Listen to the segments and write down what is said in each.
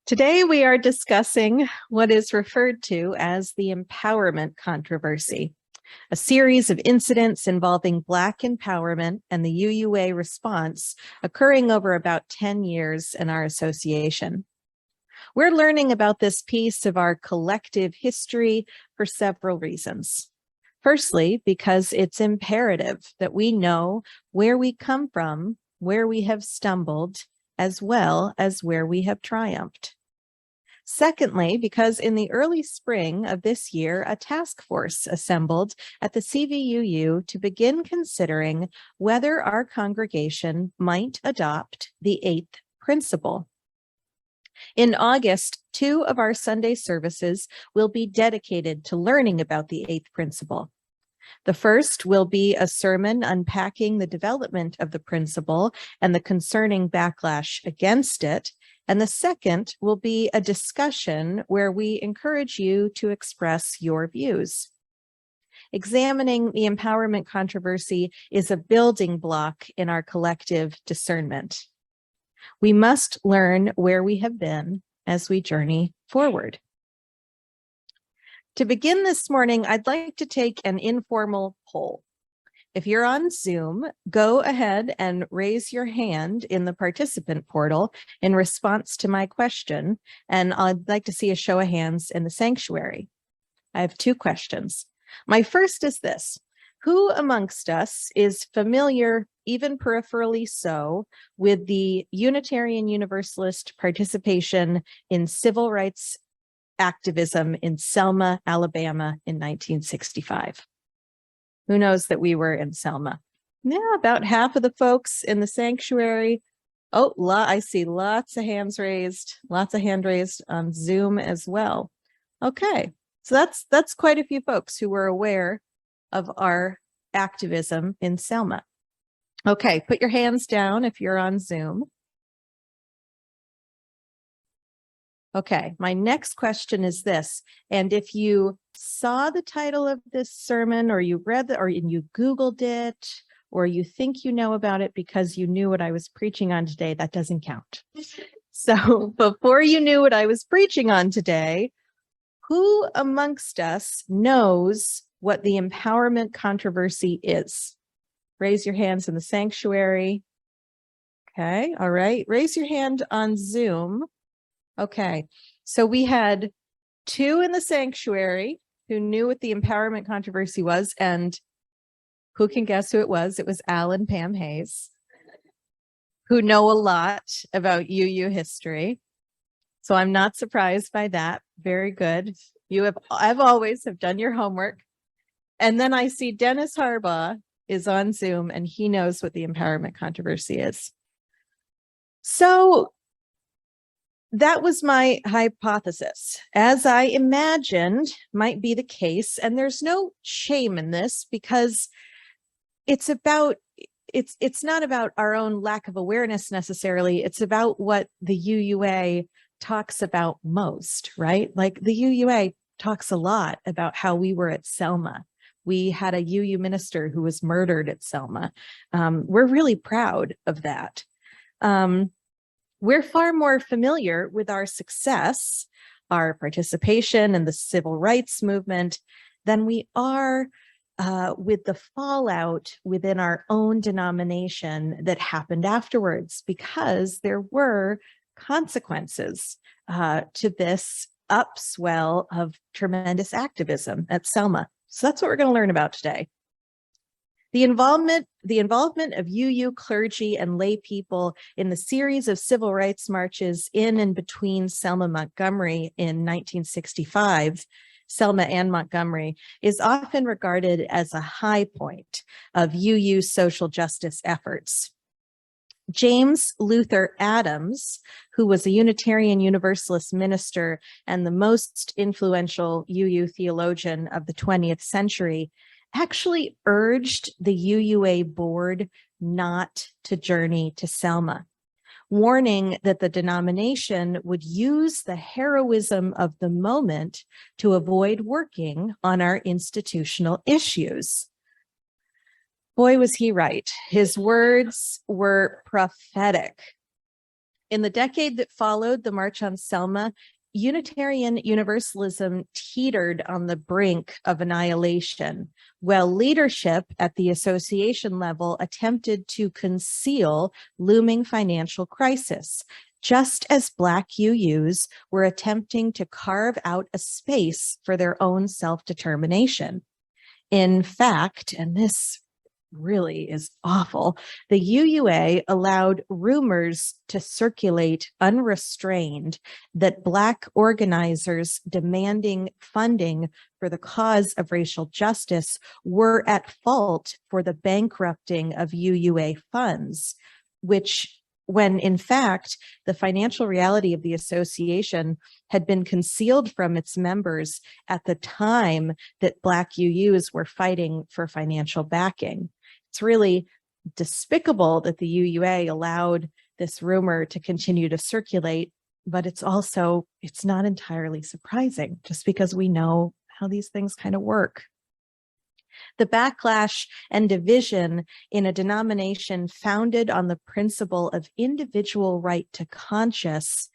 Today we are discussing what is referred to as the empowerment controversy, a series of incidents involving Black empowerment and the UUA response occurring over about 10 years in our association. We're learning about this piece of our collective history for several reasons. Firstly, because it's imperative that we know where we come from, where we have stumbled, as well as where we have triumphed. Secondly, because in the early spring of this year, a task force assembled at the CVUU to begin considering whether our congregation might adopt the eighth principle. In August, 2 of our Sunday services will be dedicated to learning about the eighth principle. The first will be a sermon unpacking the development of the principle and the concerning backlash against it. And the second will be a discussion where we encourage you to express your views. Examining the empowerment controversy is a building block in our collective discernment. We must learn where we have been as we journey forward. To begin this morning, I'd like to take an informal poll. If you're on Zoom, go ahead and raise your hand in the participant portal in response to my question, and I'd like to see a show of hands in the sanctuary. I have 2 questions. My first is this: who amongst us is familiar, even peripherally so, with the Unitarian Universalist participation in civil rights activism in Selma, Alabama in 1965? Who knows that we were in Selma? Yeah, about half of the folks in the sanctuary. Oh, I see lots of hands raised, lots of hand raised on Zoom as well. Okay, so that's quite a few folks who were aware of our activism in Selma. Okay, put your hands down if you're on Zoom. Okay, my next question is this, and if you saw the title of this sermon, or you read it, or you Googled it, or you think you know about it because you knew what I was preaching on today, that doesn't count. So before you knew what I was preaching on today, who amongst us knows what the empowerment controversy is? Raise your hands in the sanctuary. Okay, all right. Raise your hand on Zoom. Okay, so we had 2 in the sanctuary who knew what the empowerment controversy was, and who can guess who it was? It was Al and Pam Hayes, who know a lot about UU history. So I'm not surprised by that. Very good. I've always have done your homework. And then I see Dennis Harbaugh is on Zoom, and he knows what the empowerment controversy is. So that was my hypothesis, as I imagined might be the case. And there's no shame in this, because it's not about our own lack of awareness necessarily. It's about what the UUA talks about most, right? Like the UUA talks a lot about how we were at Selma. We had a UU minister who was murdered at Selma. We're really proud of that. We're far more familiar with our success, our participation in the civil rights movement, than we are with the fallout within our own denomination that happened afterwards, because there were consequences to this upswell of tremendous activism at Selma. So that's what we're going to learn about today. The involvement of UU clergy and lay people in the series of civil rights marches in and between Selma, Montgomery in 1965, Selma and Montgomery, is often regarded as a high point of UU social justice efforts. James Luther Adams, who was a Unitarian Universalist minister and the most influential UU theologian of the 20th century, actually urged the UUA board not to journey to Selma, warning that the denomination would use the heroism of the moment to avoid working on our institutional issues. Boy, was he right. His words were prophetic. In the decade that followed the March on Selma, Unitarian Universalism teetered on the brink of annihilation, while leadership at the association level attempted to conceal looming financial crisis, just as Black UUs were attempting to carve out a space for their own self-determination. In fact, and this really is awful, the UUA allowed rumors to circulate unrestrained that Black organizers demanding funding for the cause of racial justice were at fault for the bankrupting of UUA funds, which, when in fact the financial reality of the association had been concealed from its members at the time that Black UUs were fighting for financial backing. It's really despicable that the UUA allowed this rumor to continue to circulate, but it's not entirely surprising, just because we know how these things kind of work. The backlash and division in a denomination founded on the principle of individual right to conscience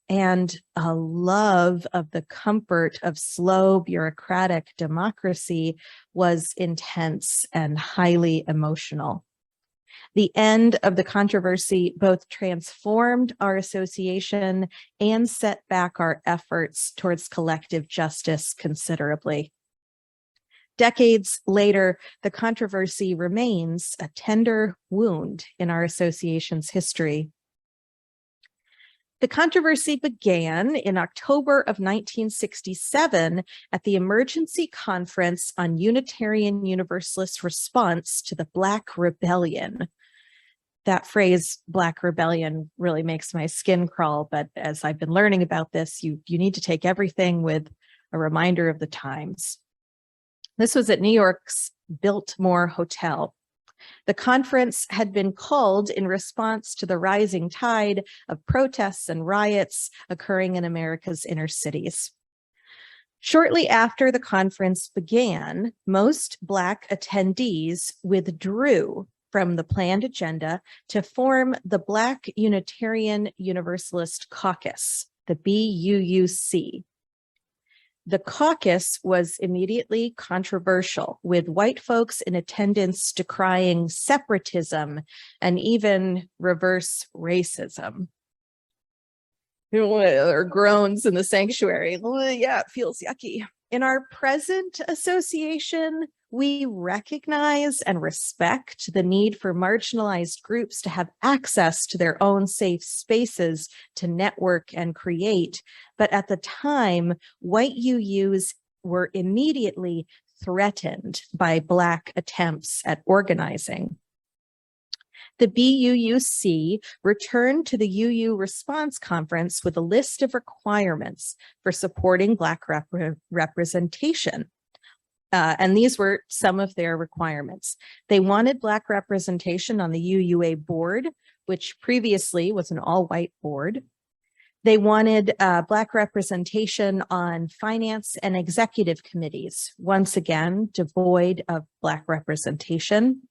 and a love of the comfort of slow bureaucratic democracy was intense and highly emotional. The end of the controversy both transformed our association and set back our efforts towards collective justice considerably. Decades later, the controversy remains a tender wound in our association's history. The controversy began in October of 1967 at the Emergency Conference on Unitarian Universalist Response to the Black Rebellion. That phrase, Black Rebellion, really makes my skin crawl, but as I've been learning about this, you need to take everything with a reminder of the times. This was at New York's Biltmore Hotel. The conference had been called in response to the rising tide of protests and riots occurring in America's inner cities. Shortly after the conference began, most Black attendees withdrew from the planned agenda to form the Black Unitarian Universalist Caucus, the BUUC. The caucus was immediately controversial, with white folks in attendance decrying separatism and even reverse racism. Or groans in the sanctuary. Yeah, it feels yucky. In our present association, we recognize and respect the need for marginalized groups to have access to their own safe spaces to network and create. But at the time, white UUs were immediately threatened by Black attempts at organizing. The BUUC returned to the UU Response Conference with a list of requirements for supporting Black representation. And these were some of their requirements. They wanted Black representation on the UUA board, which previously was an all-white board. They wanted Black representation on finance and executive committees, once again, devoid of Black representation.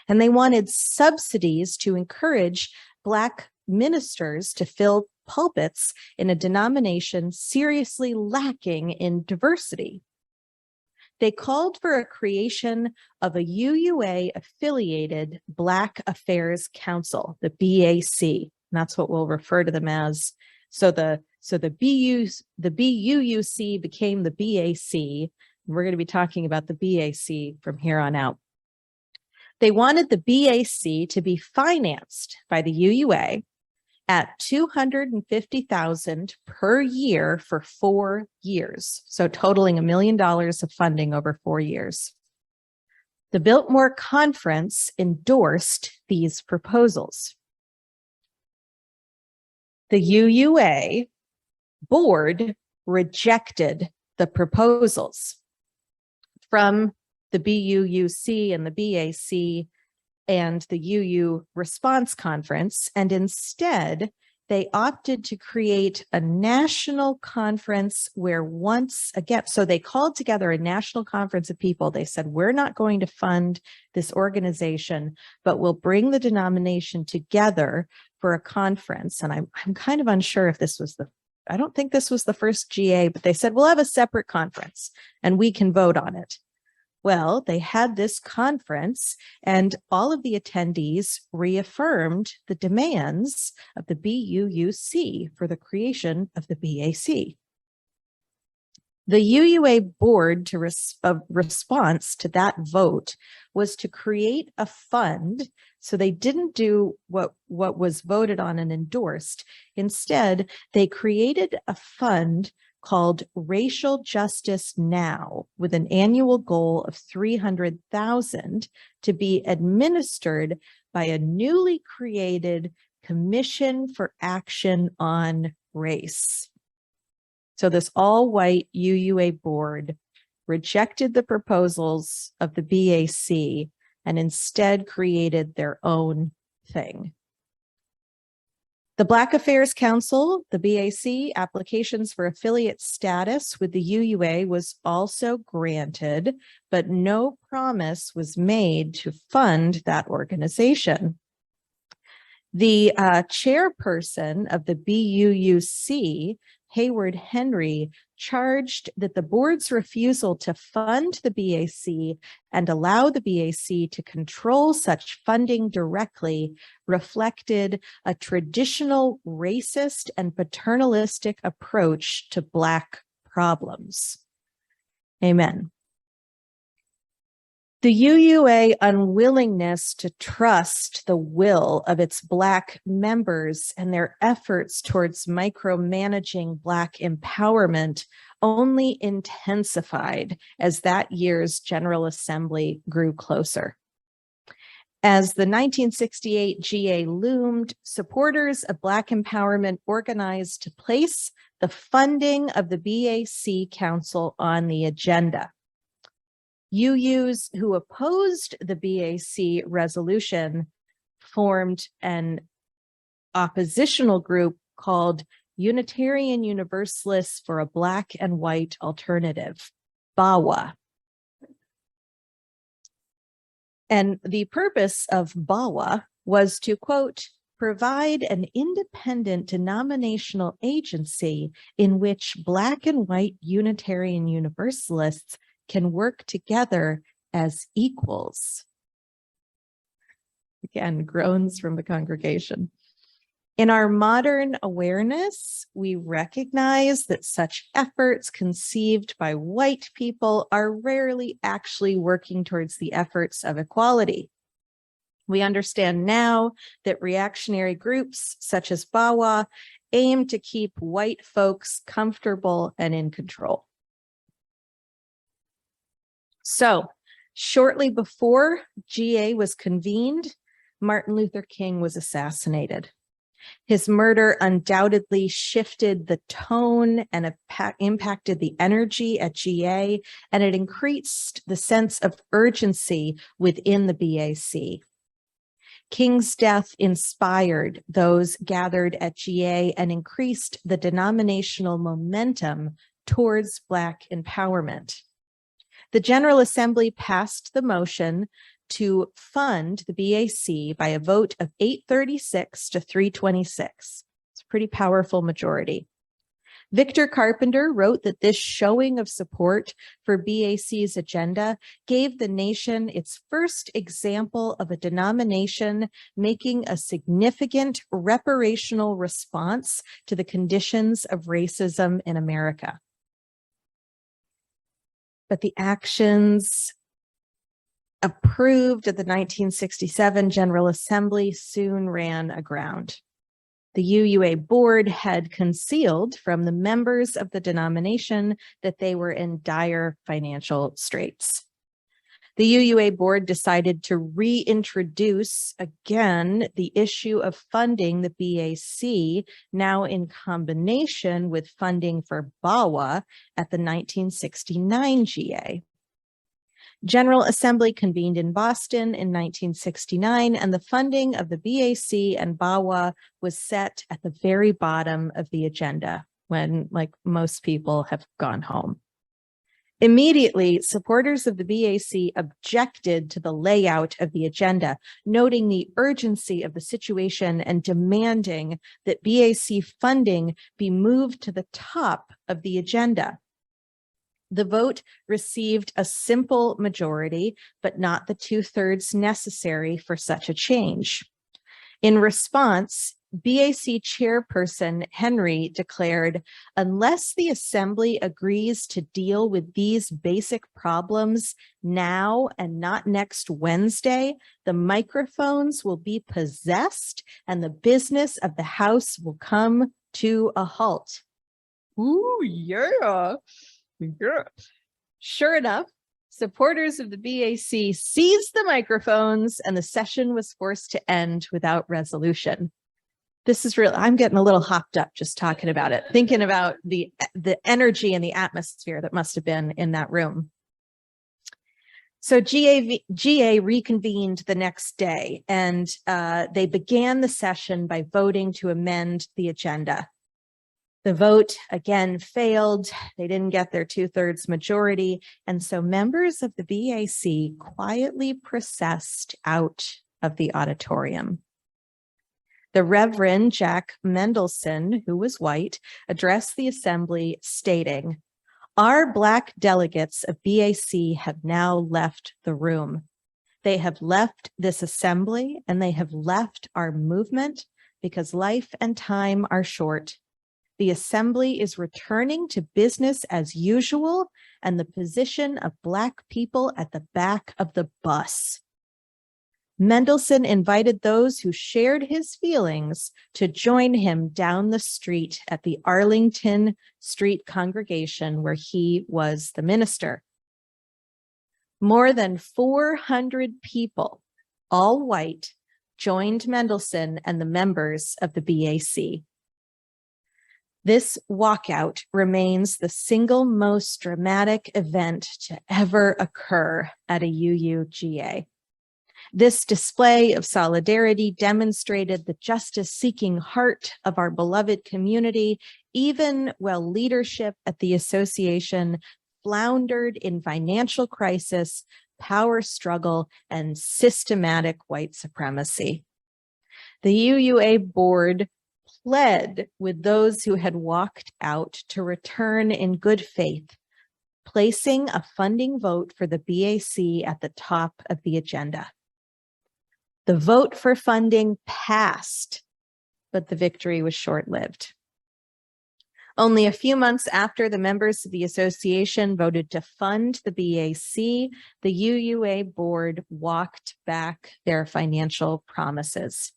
And they wanted subsidies to encourage Black ministers to fill pulpits in a denomination seriously lacking in diversity. They called for a creation of a UUA-affiliated Black Affairs Council, the BAC. And that's what we'll refer to them as. So the BUUC became the BAC. And we're going to be talking about the BAC from here on out. They wanted the BAC to be financed by the UUA at $250,000 per year for 4 years, so totaling $1 million of funding over 4 years. The Biltmore Conference endorsed these proposals. The UUA board rejected the proposals from the BUUC and the BAC and the UU Response Conference, and instead they opted to create a national conference where once again, so they called together a national conference of people. They said, we're not going to fund this organization, but we'll bring the denomination together for a conference. And I'm kind of unsure if this was I don't think this was the first GA, but they said, we'll have a separate conference and we can vote on it. Well, they had this conference and all of the attendees reaffirmed the demands of the BUUC for the creation of the BAC. The UUA board response to that vote was to create a fund. So they didn't do what was voted on and endorsed. Instead, they created a fund called Racial Justice Now, with an annual goal of $300,000 to be administered by a newly created Commission for Action on Race. So this all-white UUA board rejected the proposals of the BAC and instead created their own thing. The Black Affairs Council, the BAC, applications for affiliate status with the UUA was also granted, but no promise was made to fund that organization. The chairperson of the BUUC, Hayward Henry, charged that the board's refusal to fund the BAC and allow the BAC to control such funding directly reflected a traditional racist and paternalistic approach to Black problems. Amen. The UUA unwillingness to trust the will of its Black members and their efforts towards micromanaging Black empowerment only intensified as that year's General Assembly grew closer. As the 1968 GA loomed, supporters of Black empowerment organized to place the funding of the BAC Council on the agenda. UUs who opposed the BAC resolution formed an oppositional group called Unitarian Universalists for a Black and White Alternative, BAWA. And the purpose of BAWA was to, quote, provide an independent denominational agency in which Black and white Unitarian Universalists can work together as equals. Again, groans from the congregation. In our modern awareness, we recognize that such efforts conceived by white people are rarely actually working towards the efforts of equality. We understand now that reactionary groups such as BAWA aim to keep white folks comfortable and in control. So, shortly before GA was convened, Martin Luther King was assassinated. His murder undoubtedly shifted the tone and impacted the energy at GA, and it increased the sense of urgency within the BAC. King's death inspired those gathered at GA and increased the denominational momentum towards Black empowerment. The General Assembly passed the motion to fund the BAC by a vote of 836 to 326. It's a pretty powerful majority. Victor Carpenter wrote that this showing of support for BAC's agenda gave the nation its first example of a denomination making a significant reparational response to the conditions of racism in America. But the actions approved at the 1967 General Assembly soon ran aground. The UUA board had concealed from the members of the denomination that they were in dire financial straits. The UUA board decided to reintroduce again the issue of funding the BAC, now in combination with funding for BAWA at the 1969 GA. General Assembly convened in Boston in 1969, and the funding of the BAC and BAWA was set at the very bottom of the agenda when, like most people, have gone home. Immediately, supporters of the BAC objected to the layout of the agenda, noting the urgency of the situation and demanding that BAC funding be moved to the top of the agenda. The vote received a simple majority, but not the 2/3 necessary for such a change. In response, BAC chairperson Henry declared, unless the assembly agrees to deal with these basic problems now and not next Wednesday, the microphones will be possessed and the business of the House will come to a halt. Ooh, yeah. Yeah. Sure enough, supporters of the BAC seized the microphones and the session was forced to end without resolution. This is real. I'm getting a little hopped up just talking about it, thinking about the energy and the atmosphere that must have been in that room. So GA reconvened the next day, and they began the session by voting to amend the agenda. The vote again failed. They didn't get their 2/3 majority. And so members of the BAC quietly processed out of the auditorium. The Reverend Jack Mendelson, who was white, addressed the assembly stating, "Our Black delegates of BAC have now left the room. They have left this assembly and they have left our movement because life and time are short. The assembly is returning to business as usual and the position of Black people at the back of the bus." Mendelson invited those who shared his feelings to join him down the street at the Arlington Street congregation where he was the minister. More than 400 people, all white, joined Mendelson and the members of the BAC. This walkout remains the single most dramatic event to ever occur at a UUGA. This display of solidarity demonstrated the justice-seeking heart of our beloved community, even while leadership at the association floundered in financial crisis, power struggle, and systematic white supremacy. The UUA board pled with those who had walked out to return in good faith, placing a funding vote for the BAC at the top of the agenda. The vote for funding passed, but the victory was short-lived. Only a few months after the members of the association voted to fund the BAC, the UUA board walked back their financial promises.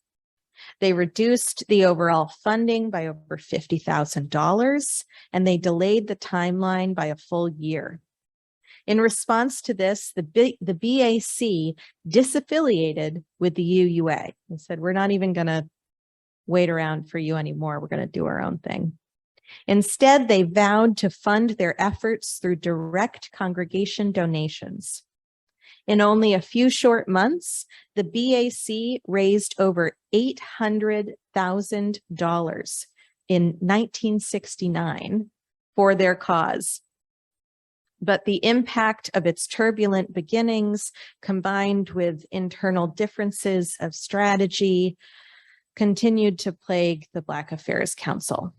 They reduced the overall funding by over $50,000, and they delayed the timeline by a full year. In response to this, the BAC disaffiliated with the UUA and said, we're not even going to wait around for you anymore. We're going to do our own thing. Instead, they vowed to fund their efforts through direct congregation donations. In only a few short months, the BAC raised over $800,000 in 1969 for their cause. But the impact of its turbulent beginnings, combined with internal differences of strategy, continued to plague the Black Affairs Council.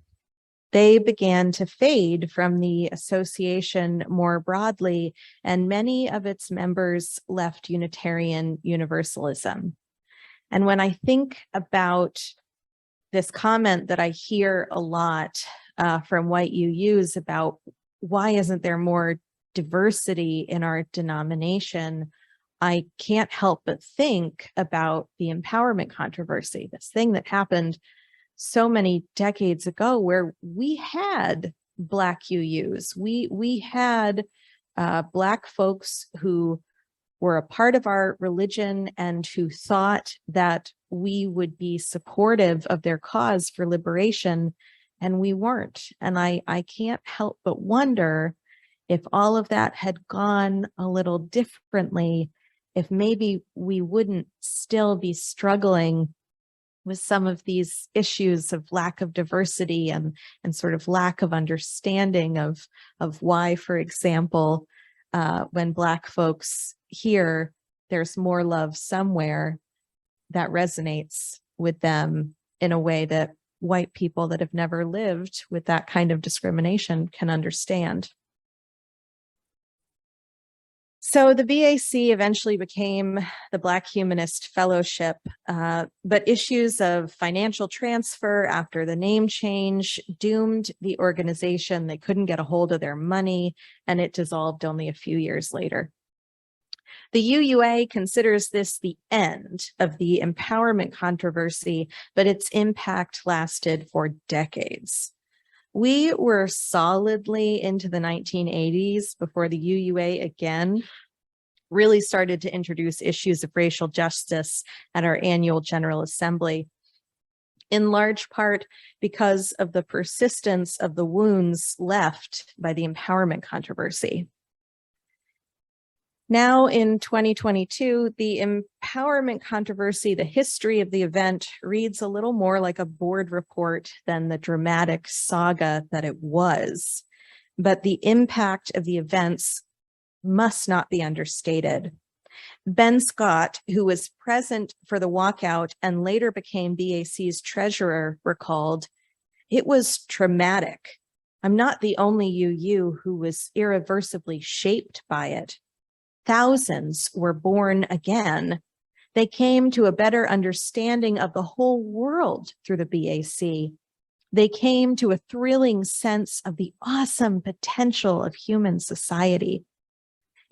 They began to fade from the association more broadly, and many of its members left Unitarian Universalism. And when I think about this comment that I hear a lot from white UUs about why isn't there more diversity in our denomination, I can't help but think about the empowerment controversy, this thing that happened so many decades ago where we had Black UUs, we had Black folks who were a part of our religion and who thought that we would be supportive of their cause for liberation, and we weren't. And I can't help but wonder if all of that had gone a little differently, if maybe we wouldn't still be struggling with some of these issues of lack of diversity and sort of lack of understanding of why, for example, when Black folks hear there's more love somewhere, that resonates with them in a way that white people that have never lived with that kind of discrimination can understand. So the BAC eventually became the Black Humanist Fellowship, but issues of financial transfer after the name change doomed the organization. They couldn't get a hold of their money, and it dissolved only a few years later. The UUA considers this the end of the empowerment controversy, but its impact lasted for decades. We were solidly into the 1980s before the UUA again really started to introduce issues of racial justice at our annual General Assembly, in large part because of the persistence of the wounds left by the empowerment controversy. Now in 2022, the empowerment controversy, the history of the event, reads a little more like a board report than the dramatic saga that it was. But the impact of the events must not be understated. Ben Scott, who was present for the walkout and later became BAC's treasurer, recalled, "It was traumatic. I'm not the only UU who was irreversibly shaped by it. Thousands were born again. They came to a better understanding of the whole world through the BAC. They came to a thrilling sense of the awesome potential of human society.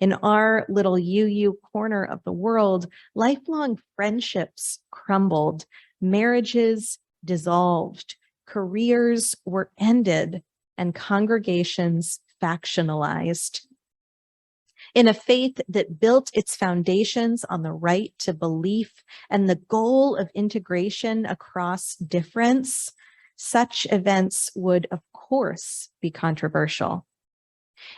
In our little UU corner of the world, lifelong friendships crumbled, marriages dissolved, careers were ended, and congregations factionalized. In a faith that built its foundations on the right to belief and the goal of integration across difference, such events would, of course, be controversial."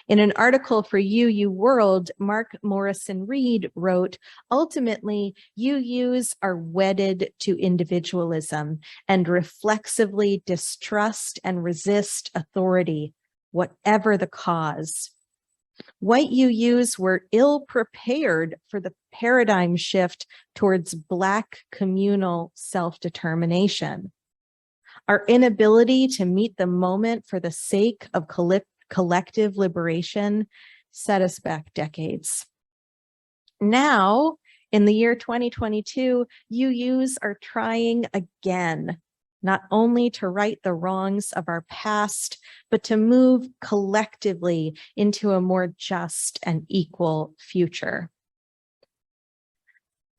In an article for UU World, Mark Morrison Reed wrote, "Ultimately, UUs are wedded to individualism and reflexively distrust and resist authority, whatever the cause. White UUs were ill-prepared for the paradigm shift towards Black communal self-determination. Our inability to meet the moment for the sake of collective liberation set us back decades. Now, in the year 2022, UUs are trying again, not only to right the wrongs of our past, but to move collectively into a more just and equal future.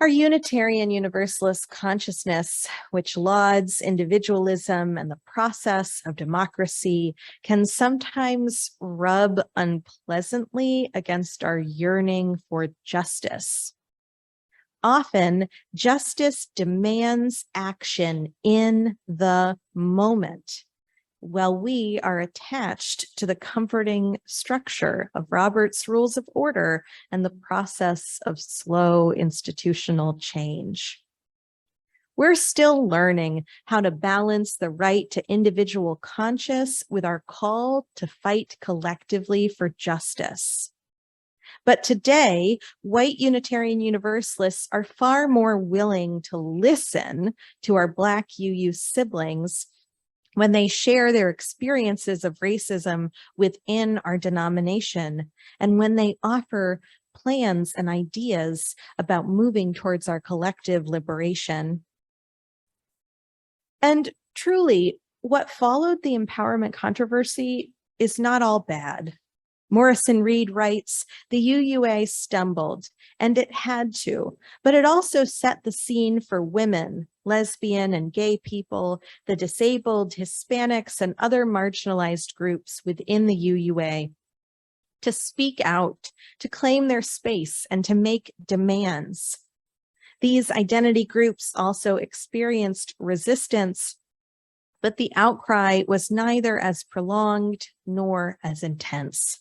Our Unitarian Universalist consciousness, which lauds individualism and the process of democracy, can sometimes rub unpleasantly against our yearning for justice. Often, justice demands action in the moment, while we are attached to the comforting structure of Robert's Rules of Order and the process of slow institutional change. We're still learning how to balance the right to individual conscience with our call to fight collectively for justice. But today, white Unitarian Universalists are far more willing to listen to our Black UU siblings when they share their experiences of racism within our denomination, and when they offer plans and ideas about moving towards our collective liberation. And truly, what followed the empowerment controversy is not all bad. Morrison Reed writes, "The UUA stumbled, and it had to, but it also set the scene for women, lesbian and gay people, the disabled, Hispanics, and other marginalized groups within the UUA to speak out, to claim their space, and to make demands. These identity groups also experienced resistance, but the outcry was neither as prolonged nor as intense.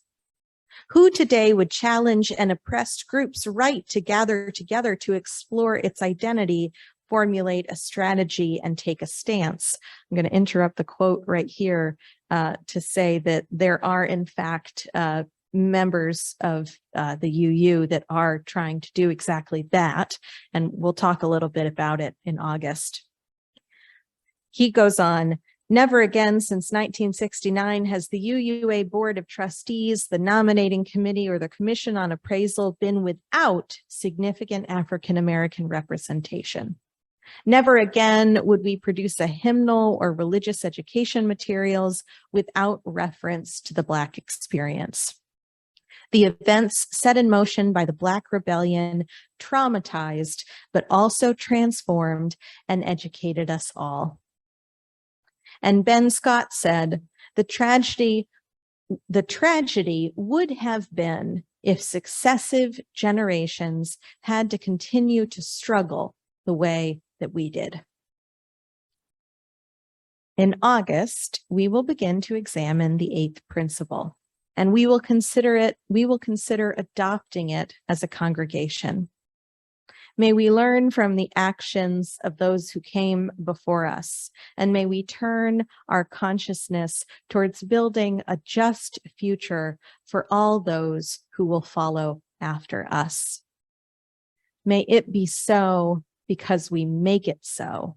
Who today would challenge an oppressed group's right to gather together to explore its identity, formulate a strategy, and take a stance?" I'm going to interrupt the quote right here to say that there are, in fact, members of the UU that are trying to do exactly that. And we'll talk a little bit about it in August. He goes on, never again since 1969 has the UUA Board of Trustees, the nominating committee, or the Commission on Appraisal been without significant African-American representation. Never again would we produce a hymnal or religious education materials without reference to the Black experience. The events set in motion by the Black Rebellion traumatized, but also transformed and educated us all. And Ben Scott said, the tragedy would have been if successive generations had to continue to struggle the way that we did. In August, we will begin to examine the eighth principle, and we will consider adopting it as a congregation. May we learn from the actions of those who came before us, and may we turn our consciousness towards building a just future for all those who will follow after us. May it be so because we make it so.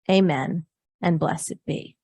Amen, and blessed be.